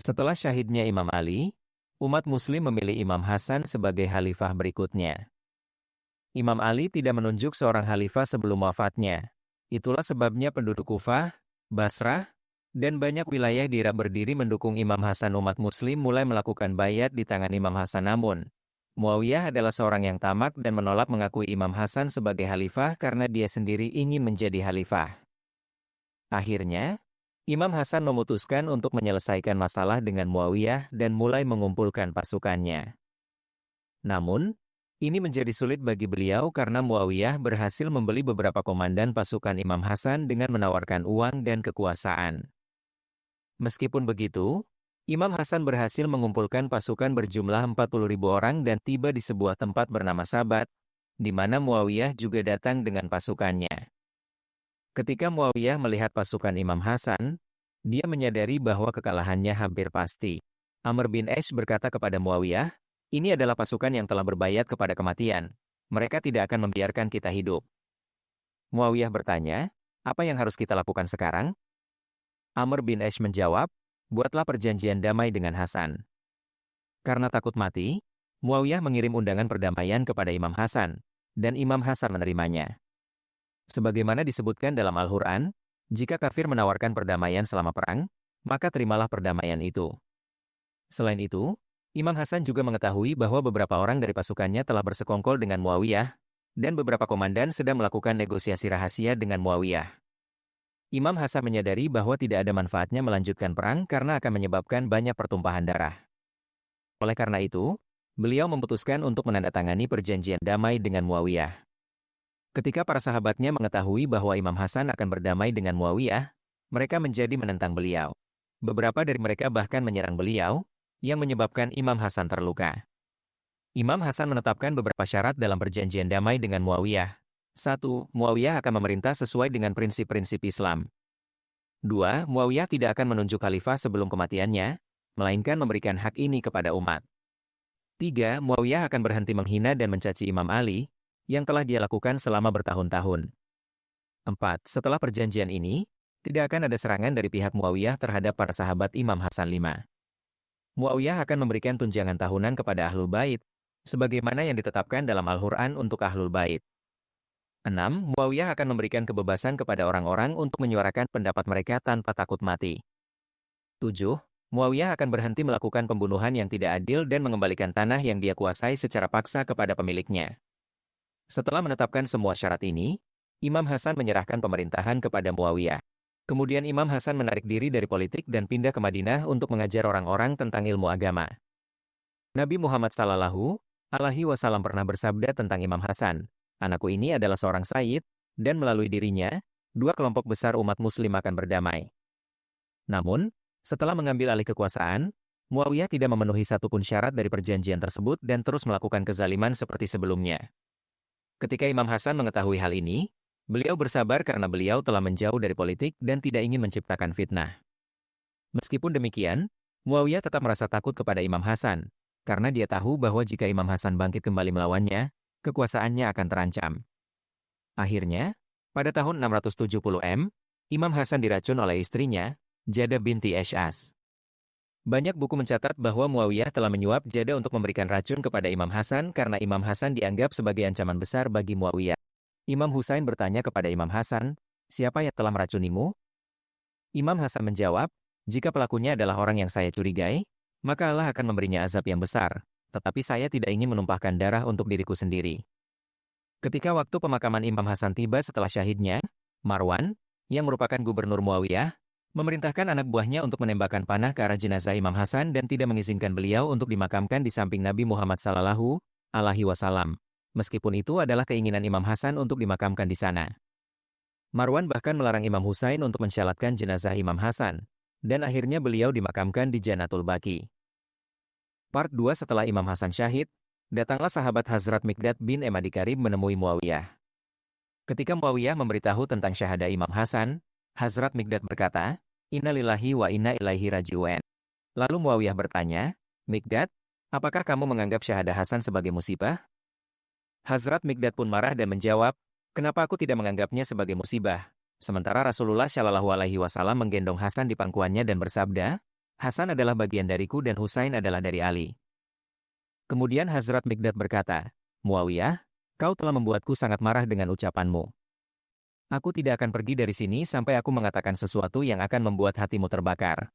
Setelah syahidnya Imam Ali, umat Muslim memilih Imam Hasan sebagai khalifah berikutnya. Imam Ali tidak menunjuk seorang khalifah sebelum wafatnya. Itulah sebabnya penduduk Kufah, Basrah, dan banyak wilayah di Irak berdiri mendukung Imam Hasan. Umat Muslim mulai melakukan baiat di tangan Imam Hasan, namun Muawiyah adalah seorang yang tamak dan menolak mengakui Imam Hasan sebagai khalifah karena dia sendiri ingin menjadi khalifah. Akhirnya, Imam Hasan memutuskan untuk menyelesaikan masalah dengan Muawiyah dan mulai mengumpulkan pasukannya. Namun, ini menjadi sulit bagi beliau karena Muawiyah berhasil membeli beberapa komandan pasukan Imam Hasan dengan menawarkan uang dan kekuasaan. Meskipun begitu, Imam Hasan berhasil mengumpulkan pasukan berjumlah 40.000 orang dan tiba di sebuah tempat bernama Sabat, di mana Muawiyah juga datang dengan pasukannya. Ketika Muawiyah melihat pasukan Imam Hasan, dia menyadari bahwa kekalahannya hampir pasti. Amr bin Ash berkata kepada Muawiyah, "Ini adalah pasukan yang telah berbayat kepada kematian. Mereka tidak akan membiarkan kita hidup." Muawiyah bertanya, "Apa yang harus kita lakukan sekarang?" Amr bin Ash menjawab, "Buatlah perjanjian damai dengan Hasan." Karena takut mati, Muawiyah mengirim undangan perdamaian kepada Imam Hasan, dan Imam Hasan menerimanya. Sebagaimana disebutkan dalam Al-Quran, jika kafir menawarkan perdamaian selama perang, maka terimalah perdamaian itu. Selain itu, Imam Hasan juga mengetahui bahwa beberapa orang dari pasukannya telah bersekongkol dengan Muawiyah, dan beberapa komandan sedang melakukan negosiasi rahasia dengan Muawiyah. Imam Hasan menyadari bahwa tidak ada manfaatnya melanjutkan perang karena akan menyebabkan banyak pertumpahan darah. Oleh karena itu, beliau memutuskan untuk menandatangani perjanjian damai dengan Muawiyah. Ketika para sahabatnya mengetahui bahwa Imam Hasan akan berdamai dengan Muawiyah, mereka menjadi menentang beliau. Beberapa dari mereka bahkan menyerang beliau, yang menyebabkan Imam Hasan terluka. Imam Hasan menetapkan beberapa syarat dalam perjanjian damai dengan Muawiyah. 1. Muawiyah akan memerintah sesuai dengan prinsip-prinsip Islam. 2. Muawiyah tidak akan menunjuk khalifah sebelum kematiannya, melainkan memberikan hak ini kepada umat. 3. Muawiyah akan berhenti menghina dan mencaci Imam Ali, yang telah dia lakukan selama bertahun-tahun. 4. Setelah perjanjian ini, tidak akan ada serangan dari pihak Muawiyah terhadap para sahabat Imam Hasan. 5. Muawiyah akan memberikan tunjangan tahunan kepada Ahlul Bait, sebagaimana yang ditetapkan dalam Al-Quran untuk Ahlul Bait. 6. Muawiyah akan memberikan kebebasan kepada orang-orang untuk menyuarakan pendapat mereka tanpa takut mati. 7. Muawiyah akan berhenti melakukan pembunuhan yang tidak adil dan mengembalikan tanah yang dia kuasai secara paksa kepada pemiliknya. Setelah menetapkan semua syarat ini, Imam Hasan menyerahkan pemerintahan kepada Muawiyah. Kemudian Imam Hasan menarik diri dari politik dan pindah ke Madinah untuk mengajar orang-orang tentang ilmu agama. Nabi Muhammad SAW pernah bersabda tentang Imam Hasan, "Anakku ini adalah seorang sayyid, dan melalui dirinya, dua kelompok besar umat muslim akan berdamai." Namun, setelah mengambil alih kekuasaan, Muawiyah tidak memenuhi satupun syarat dari perjanjian tersebut dan terus melakukan kezaliman seperti sebelumnya. Ketika Imam Hasan mengetahui hal ini, beliau bersabar karena beliau telah menjauh dari politik dan tidak ingin menciptakan fitnah. Meskipun demikian, Muawiyah tetap merasa takut kepada Imam Hasan, karena dia tahu bahwa jika Imam Hasan bangkit kembali melawannya, kekuasaannya akan terancam. Akhirnya, pada tahun 670 Imam Hasan diracun oleh istrinya, Jada binti Ash'as. Banyak buku mencatat bahwa Muawiyah telah menyuap Jada untuk memberikan racun kepada Imam Hasan karena Imam Hasan dianggap sebagai ancaman besar bagi Muawiyah. Imam Husain bertanya kepada Imam Hasan, "Siapa yang telah meracunimu?" Imam Hasan menjawab, "Jika pelakunya adalah orang yang saya curigai, maka Allah akan memberinya azab yang besar, tetapi saya tidak ingin menumpahkan darah untuk diriku sendiri." Ketika waktu pemakaman Imam Hasan tiba setelah syahidnya, Marwan, yang merupakan gubernur Muawiyah, memerintahkan anak buahnya untuk menembakkan panah ke arah jenazah Imam Hasan dan tidak mengizinkan beliau untuk dimakamkan di samping Nabi Muhammad SAW. Meskipun itu adalah keinginan Imam Hasan untuk dimakamkan di sana. Marwan bahkan melarang Imam Husain untuk mensyalatkan jenazah Imam Hasan, dan akhirnya beliau dimakamkan di Janatul Baqi. Part 2. Setelah Imam Hasan syahid, datanglah sahabat Hazrat Miqdad bin Ma'di Karib menemui Muawiyah. Ketika Muawiyah memberitahu tentang syahadah Imam Hasan, Hazrat Miqdad berkata, "Inna lillahi wa inna ilaihi raji'un." Lalu Muawiyah bertanya, "Miqdad, apakah kamu menganggap syahadah Hasan sebagai musibah?" Hazrat Miqdad pun marah dan menjawab, "Kenapa aku tidak menganggapnya sebagai musibah?" Sementara Rasulullah SAW menggendong Hasan di pangkuannya dan bersabda, Hasan adalah bagian dariku dan Husain adalah dari Ali. Kemudian Hazrat Mikdad berkata, Muawiyah, kau telah membuatku sangat marah dengan ucapanmu. Aku tidak akan pergi dari sini sampai aku mengatakan sesuatu yang akan membuat hatimu terbakar.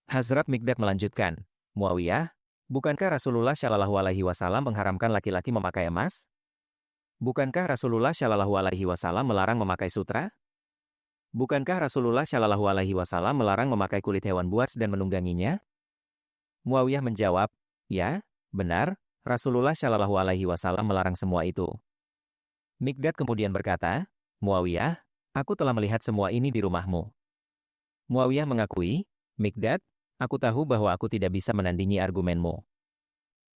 Hazrat Mikdad melanjutkan, Muawiyah, bukankah Rasulullah Shallallahu Alaihi Wasallam mengharamkan laki-laki memakai emas? Bukankah Rasulullah Shallallahu Alaihi Wasallam melarang memakai sutra? Bukankah Rasulullah Shallallahu Alaihi Wasallam melarang memakai kulit hewan buas dan menungganginya? Muawiyah menjawab, ya, benar, Rasulullah Shallallahu Alaihi Wasallam melarang semua itu. Mikdad kemudian berkata, Muawiyah, aku telah melihat semua ini di rumahmu. Muawiyah mengakui, Mikdad, aku tahu bahwa aku tidak bisa menandingi argumenmu.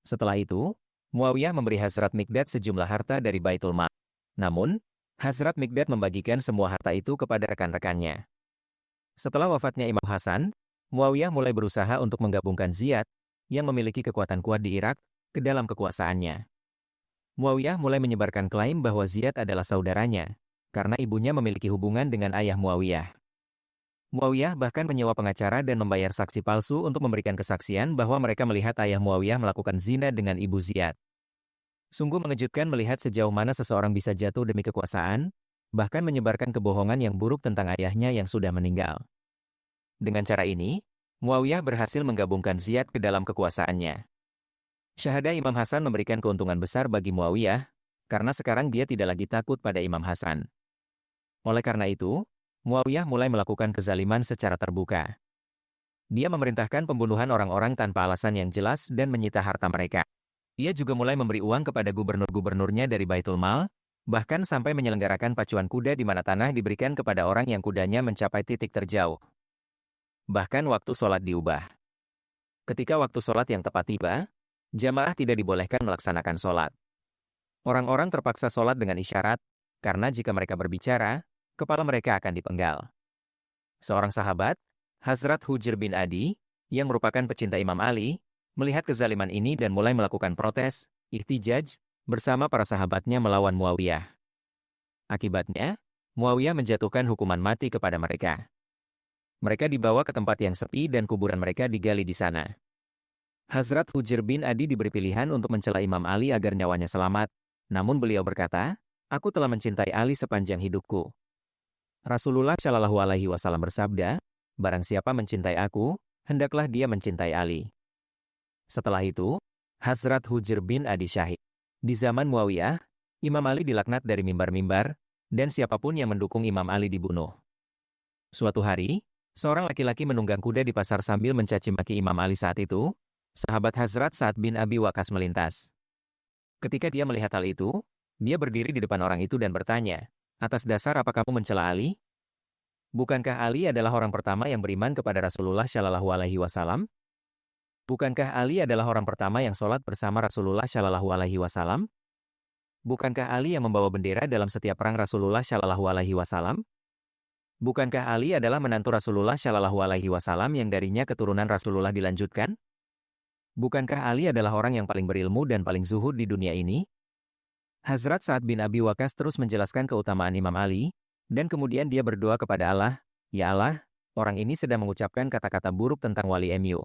Setelah itu, Muawiyah memberi Hazrat Mikdad sejumlah harta dari Baitul Mal. Namun, Hazrat Mikdad membagikan semua harta itu kepada rekan-rekannya. Setelah wafatnya Imam Hasan, Muawiyah mulai berusaha untuk menggabungkan Ziyad, yang memiliki kekuatan kuat di Irak, ke dalam kekuasaannya. Muawiyah mulai menyebarkan klaim bahwa Ziyad adalah saudaranya, karena ibunya memiliki hubungan dengan ayah Muawiyah. Muawiyah bahkan menyewa pengacara dan membayar saksi palsu untuk memberikan kesaksian bahwa mereka melihat ayah Muawiyah melakukan zina dengan ibu Ziyad. Sungguh mengejutkan melihat sejauh mana seseorang bisa jatuh demi kekuasaan, bahkan menyebarkan kebohongan yang buruk tentang ayahnya yang sudah meninggal. Dengan cara ini, Muawiyah berhasil menggabungkan Ziyad ke dalam kekuasaannya. Syahadah Imam Hasan memberikan keuntungan besar bagi Muawiyah, karena sekarang dia tidak lagi takut pada Imam Hasan. Oleh karena itu, Muawiyah mulai melakukan kezaliman secara terbuka. Dia memerintahkan pembunuhan orang-orang tanpa alasan yang jelas dan menyita harta mereka. Ia juga mulai memberi uang kepada gubernur-gubernurnya dari Baitul Mal, bahkan sampai menyelenggarakan pacuan kuda di mana tanah diberikan kepada orang yang kudanya mencapai titik terjauh. Bahkan waktu sholat diubah. Ketika waktu sholat yang tepat tiba, jamaah tidak dibolehkan melaksanakan sholat. Orang-orang terpaksa sholat dengan isyarat, karena jika mereka berbicara, kepala mereka akan dipenggal. Seorang sahabat, Hazrat Hujr bin Adi, yang merupakan pecinta Imam Ali, melihat kezaliman ini dan mulai melakukan protes, ihtijaj, bersama para sahabatnya melawan Muawiyah. Akibatnya, Muawiyah menjatuhkan hukuman mati kepada mereka. Mereka dibawa ke tempat yang sepi dan kuburan mereka digali di sana. Hazrat Hujr bin Adi diberi pilihan untuk mencela Imam Ali agar nyawanya selamat, namun beliau berkata, aku telah mencintai Ali sepanjang hidupku. Rasulullah Shallallahu Alaihi Wasallam bersabda, barang siapa mencintai aku, hendaklah dia mencintai Ali. Setelah itu, Hazrat Hujr bin Adi syahid. Di zaman Muawiyah, Imam Ali dilaknat dari mimbar-mimbar, dan siapapun yang mendukung Imam Ali dibunuh. Suatu hari, seorang laki-laki menunggang kuda di pasar sambil mencaci maki Imam Ali saat itu, sahabat Hazrat Sa'ad bin Abi Waqqas melintas. Ketika dia melihat hal itu, dia berdiri di depan orang itu dan bertanya, atas dasar apa kamu mencela Ali? Bukankah Ali adalah orang pertama yang beriman kepada Rasulullah Shallallahu Alaihi Wasallam? Bukankah Ali adalah orang pertama yang sholat bersama Rasulullah Shallallahu Alaihi Wasallam? Bukankah Ali yang membawa bendera dalam setiap perang Rasulullah Shallallahu Alaihi Wasallam? Bukankah Ali adalah menantu Rasulullah Shallallahu Alaihi Wasallam yang darinya keturunan Rasulullah dilanjutkan? Bukankah Ali adalah orang yang paling berilmu dan paling zuhud di dunia ini? Hazrat Sa'ad bin Abi Waqqas terus menjelaskan keutamaan Imam Ali, dan kemudian dia berdoa kepada Allah, Ya Allah, orang ini sedang mengucapkan kata-kata buruk tentang wali MU.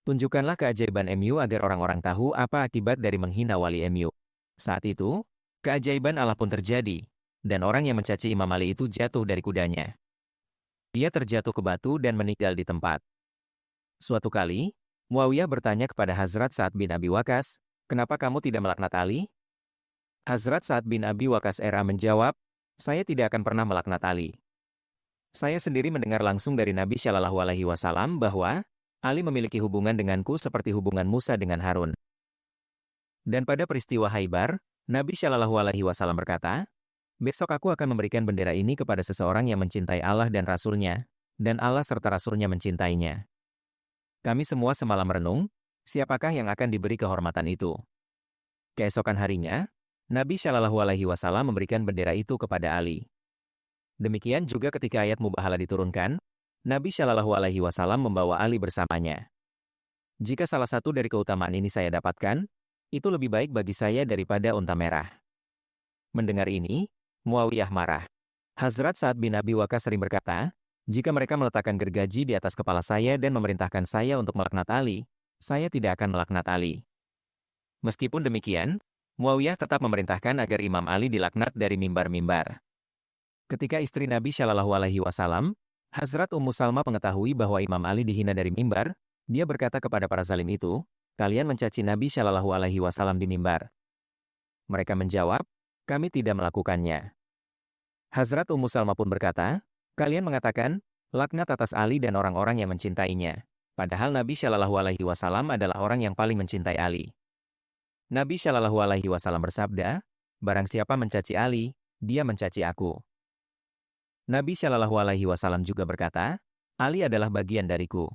Tunjukkanlah keajaiban MU agar orang-orang tahu apa akibat dari menghina wali MU. Saat itu, keajaiban Allah pun terjadi, dan orang yang mencaci Imam Ali itu jatuh dari kudanya. Dia terjatuh ke batu dan meninggal di tempat. Suatu kali, Muawiyah bertanya kepada Hazrat Sa'ad bin Abi Waqqas, kenapa kamu tidak melaknat Ali? Hazrat Sa'ad bin Abi Waqqas era menjawab, saya tidak akan pernah melaknat Ali. Saya sendiri mendengar langsung dari Nabi Shallallahu Alaihi Wasallam bahwa Ali memiliki hubungan denganku seperti hubungan Musa dengan Harun. Dan pada peristiwa Khaibar, Nabi Shallallahu Alaihi Wasallam berkata, besok aku akan memberikan bendera ini kepada seseorang yang mencintai Allah dan Rasul-Nya, dan Allah serta Rasul-Nya mencintainya. Kami semua semalam merenung, siapakah yang akan diberi kehormatan itu? Keesokan harinya, Nabi Shallallahu Alaihi Wasallam memberikan bendera itu kepada Ali. Demikian juga ketika ayat Mubahalah diturunkan, Nabi Shallallahu Alaihi Wasallam membawa Ali bersamanya. Jika salah satu dari keutamaan ini saya dapatkan, itu lebih baik bagi saya daripada unta merah. Mendengar ini, Muawiyah marah. Hazrat Sa'ad bin Abi Waqqas sering berkata, Jika mereka meletakkan gergaji di atas kepala saya dan memerintahkan saya untuk melaknat Ali, saya tidak akan melaknat Ali. Meskipun demikian, Muawiyah tetap memerintahkan agar Imam Ali dilaknat dari mimbar-mimbar. Ketika istri Nabi Shallallahu Alaihi Wasallam, Hazrat Ummu Salma mengetahui bahwa Imam Ali dihina dari mimbar, dia berkata kepada para zalim itu, "Kalian mencaci Nabi Shallallahu Alaihi Wasallam di mimbar." Mereka menjawab, "Kami tidak melakukannya." Hazrat Ummu Salma pun berkata, "Kalian mengatakan, laknat atas Ali dan orang-orang yang mencintainya. Padahal Nabi Shallallahu Alaihi Wasallam adalah orang yang paling mencintai Ali." Nabi Shallallahu Alaihi Wasallam bersabda, "Barang siapa mencaci Ali, dia mencaci aku." Nabi Shallallahu Alaihi Wasallam juga berkata, "Ali adalah bagian dariku."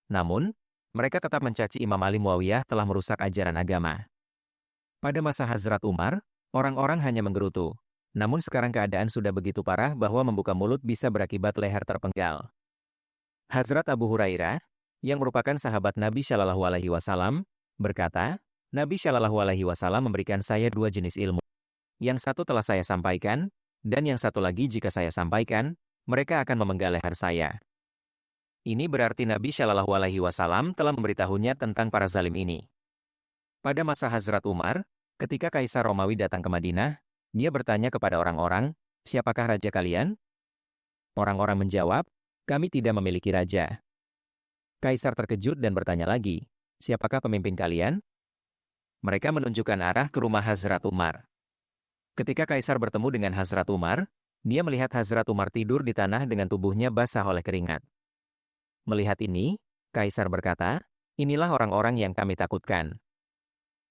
Namun, mereka tetap mencaci Imam Ali. Muawiyah telah merusak ajaran agama. Pada masa Hazrat Umar, orang-orang hanya menggerutu. Namun sekarang keadaan sudah begitu parah bahwa membuka mulut bisa berakibat leher terpenggal. Hazrat Abu Hurairah, yang merupakan sahabat Nabi Shallallahu Alaihi Wasallam, berkata, "Nabi Shallallahu Alaihi Wasallam memberikan saya 2 jenis ilmu. Yang satu telah saya sampaikan, dan yang satu lagi jika saya sampaikan, mereka akan memenggal leher saya." Ini berarti Nabi Shallallahu Alaihi Wasallam telah memberitahunya tentang para zalim ini. Pada masa Hazrat Umar, ketika Kaisar Romawi datang ke Madinah, dia bertanya kepada orang-orang, "Siapakah raja kalian?" Orang-orang menjawab, "Kami tidak memiliki raja." Kaisar terkejut dan bertanya lagi, "Siapakah pemimpin kalian?" Mereka menunjukkan arah ke rumah Hazrat Umar. Ketika Kaisar bertemu dengan Hazrat Umar, dia melihat Hazrat Umar tidur di tanah dengan tubuhnya basah oleh keringat. Melihat ini, Kaisar berkata, "Inilah orang-orang yang kami takutkan."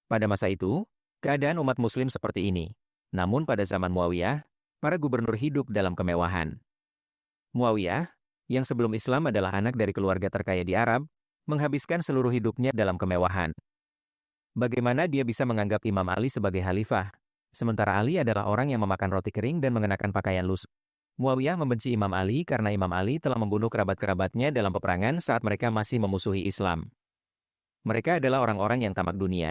Pada masa itu, keadaan umat muslim seperti ini. Namun pada zaman Muawiyah, para gubernur hidup dalam kemewahan. Muawiyah, yang sebelum Islam adalah anak dari keluarga terkaya di Arab, menghabiskan seluruh hidupnya dalam kemewahan. Bagaimana dia bisa menganggap Imam Ali sebagai khalifah? Sementara Ali adalah orang yang memakan roti kering dan mengenakan pakaian lusuh. Muawiyah membenci Imam Ali karena Imam Ali telah membunuh kerabat-kerabatnya dalam peperangan saat mereka masih memusuhi Islam. Mereka adalah orang-orang yang tamak dunia,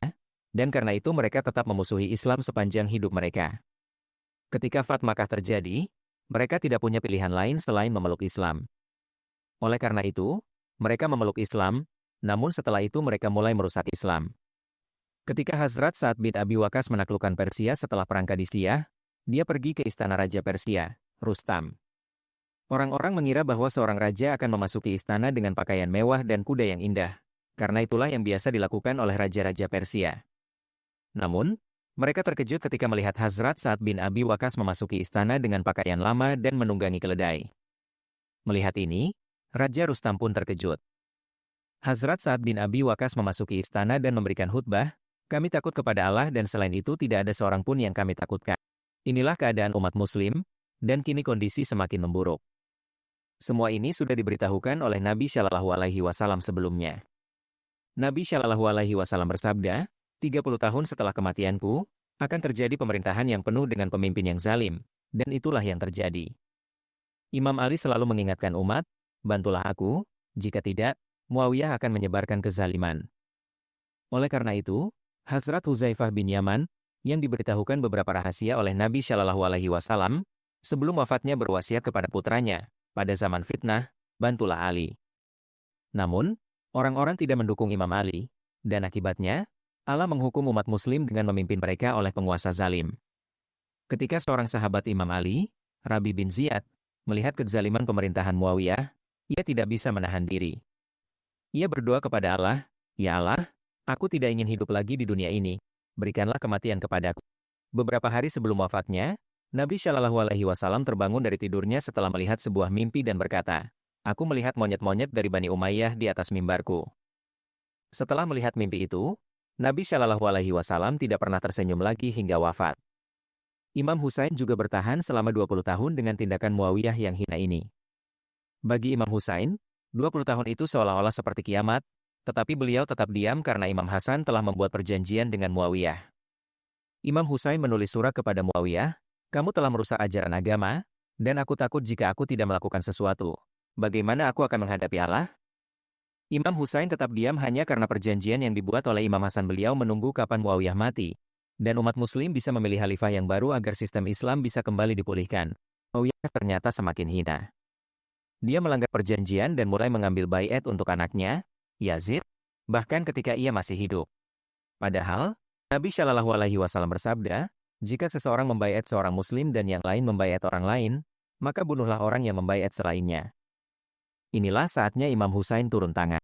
dan karena itu mereka tetap memusuhi Islam sepanjang hidup mereka. Ketika Fathu Makkah terjadi, mereka tidak punya pilihan lain selain memeluk Islam. Oleh karena itu, mereka memeluk Islam, namun setelah itu mereka mulai merusak Islam. Ketika Hazrat Sa'ad bin Abi Waqqas menaklukkan Persia setelah Perang Qadisiyah, dia pergi ke istana Raja Persia, Rustam. Orang-orang mengira bahwa seorang raja akan memasuki istana dengan pakaian mewah dan kuda yang indah, karena itulah yang biasa dilakukan oleh raja-raja Persia. Namun, mereka terkejut ketika melihat Hazrat Sa'ad bin Abi Waqqas memasuki istana dengan pakaian lama dan menunggangi keledai. Melihat ini, Raja Rustam pun terkejut. Hazrat Sa'ad bin Abi Waqqas memasuki istana dan memberikan khutbah, "Kami takut kepada Allah dan selain itu tidak ada seorang pun yang kami takutkan." Inilah keadaan umat muslim, dan kini kondisi semakin memburuk. Semua ini sudah diberitahukan oleh Nabi Shallallahu Alaihi Wasallam sebelumnya. Nabi Shallallahu Alaihi Wasallam bersabda, 30 tahun setelah kematianku, akan terjadi pemerintahan yang penuh dengan pemimpin yang zalim, dan itulah yang terjadi. Imam Ali selalu mengingatkan umat, "Bantulah aku, jika tidak, Muawiyah akan menyebarkan kezaliman." Oleh karena itu, Hazrat Huzaifah bin Yaman, yang diberitahukan beberapa rahasia oleh Nabi Shallallahu Alaihi Wasallam, sebelum wafatnya berwasiat kepada putranya, pada zaman fitnah, "Bantulah Ali." Namun, orang-orang tidak mendukung Imam Ali, dan akibatnya, Allah menghukum umat muslim dengan memimpin mereka oleh penguasa zalim. Ketika seorang sahabat Imam Ali, Rabi bin Ziyad, melihat kezaliman pemerintahan Muawiyah, ia tidak bisa menahan diri. Ia berdoa kepada Allah, "Ya Allah, aku tidak ingin hidup lagi di dunia ini. Berikanlah kematian kepadaku." Beberapa hari sebelum wafatnya, Nabi Shallallahu Alaihi Wasallam terbangun dari tidurnya setelah melihat sebuah mimpi dan berkata, "Aku melihat monyet-monyet dari Bani Umayyah di atas mimbarku." Setelah melihat mimpi itu, Nabi Shallallahu Alaihi Wasallam tidak pernah tersenyum lagi hingga wafat. Imam Husain juga bertahan selama 20 tahun dengan tindakan Muawiyah yang hina ini. Bagi Imam Husain, 20 tahun itu seolah-olah seperti kiamat, tetapi beliau tetap diam karena Imam Hasan telah membuat perjanjian dengan Muawiyah. Imam Husain menulis surat kepada Muawiyah, "Kamu telah merusak ajaran agama, dan aku takut jika aku tidak melakukan sesuatu. Bagaimana aku akan menghadapi Allah?" Imam Husain tetap diam hanya karena perjanjian yang dibuat oleh Imam Hasan. Beliau menunggu kapan Muawiyah mati, dan umat muslim bisa memilih khalifah yang baru agar sistem Islam bisa kembali dipulihkan. Muawiyah ternyata semakin hina. Dia melanggar perjanjian dan mulai mengambil baiat untuk anaknya, Yazid, bahkan ketika ia masih hidup. Padahal, Nabi Shallallahu Alaihi Wasallam bersabda, jika seseorang membaiat seorang muslim dan yang lain membaiat orang lain, maka bunuhlah orang yang membaiat selainnya. Inilah saatnya Imam Husain turun tangan.